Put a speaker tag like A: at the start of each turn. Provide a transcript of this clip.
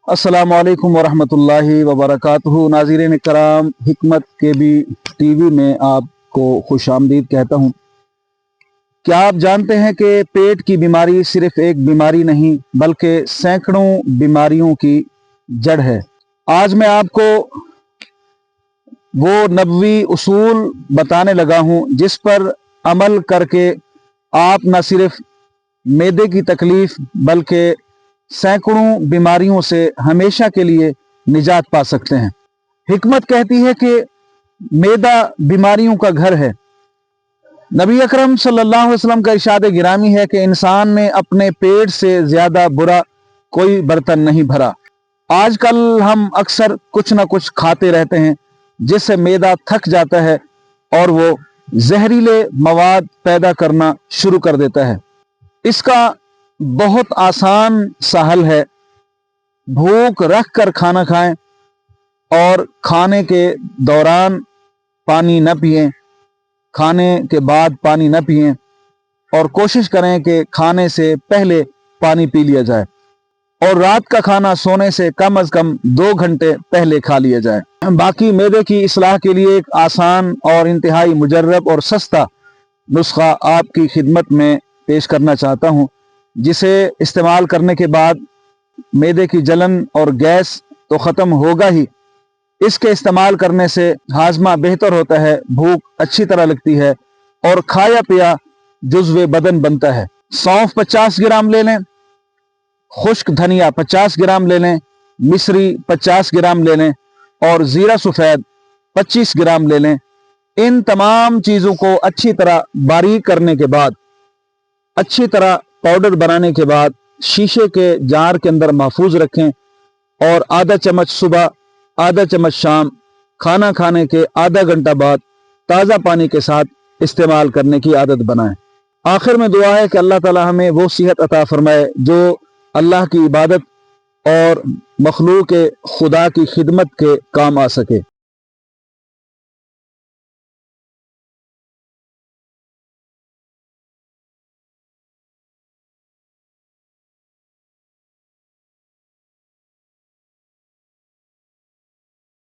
A: अस्सलामु अलैकुम वरहमतुल्लाहि वबरकातुहू। नाज़रीन कराम, हिकमत के भी टीवी में आपको खुश आमदीद कहता हूँ। क्या आप जानते हैं कि पेट की बीमारी सिर्फ एक बीमारी नहीं बल्कि सैकड़ों बीमारियों की जड़ है। आज मैं आपको वो नबवी उसूल बताने लगा हूँ जिस पर अमल करके आप न सिर्फ मैदे की तकलीफ बल्कि सैकड़ों बीमारियों से हमेशा के लिए निजात पा सकते हैं। हिकमत कहती है कि मैदा बीमारियों का घर है। नबी अकरम सल्लल्लाहु अलैहि वसल्लम का इरशाद गिरामी है कि इंसान ने अपने पेट से ज्यादा बुरा कोई बर्तन नहीं भरा। आजकल हम अक्सर कुछ ना कुछ खाते रहते हैं जिससे मैदा थक जाता है और वो जहरीले मवाद पैदा करना शुरू कर देता है। इसका बहुत आसान सा हल है, भूख रख कर खाना खाएं और खाने के दौरान पानी न पिएं, खाने के बाद पानी न पिएं और कोशिश करें कि खाने से पहले पानी पी लिया जाए और रात का खाना सोने से कम अज कम 2 घंटे पहले खा लिया जाए। बाकी मैदे की इस्लाह के लिए एक आसान और इंतहाई मुजर्रब और सस्ता नुस्खा आपकी खिदमत में पेश करना चाहता हूँ, जिसे इस्तेमाल करने के बाद मैदे की जलन और गैस तो ख़त्म होगा ही, इसके इस्तेमाल करने से हाजमा बेहतर होता है, भूख अच्छी तरह लगती है और खाया पिया जुज़्वे बदन बनता है। सौंफ 50 ग्राम ले लें, खुश्क धनिया 50 ग्राम ले लें, मिश्री 50 ग्राम ले लें और ज़ीरा सफ़ेद 25 ग्राम ले लें। इन तमाम चीज़ों को अच्छी तरह बारीक करने के बाद, अच्छी तरह पाउडर बनाने के बाद शीशे के जार के अंदर महफूज रखें और आधा चम्मच सुबह, आधा चम्मच शाम, खाना खाने के आधा घंटा बाद ताज़ा पानी के साथ इस्तेमाल करने की आदत बनाएं। आखिर में दुआ है कि अल्लाह ताला हमें वो सेहत अता फरमाए जो अल्लाह की इबादत और मखलूक खुदा की खिदमत के काम आ सके।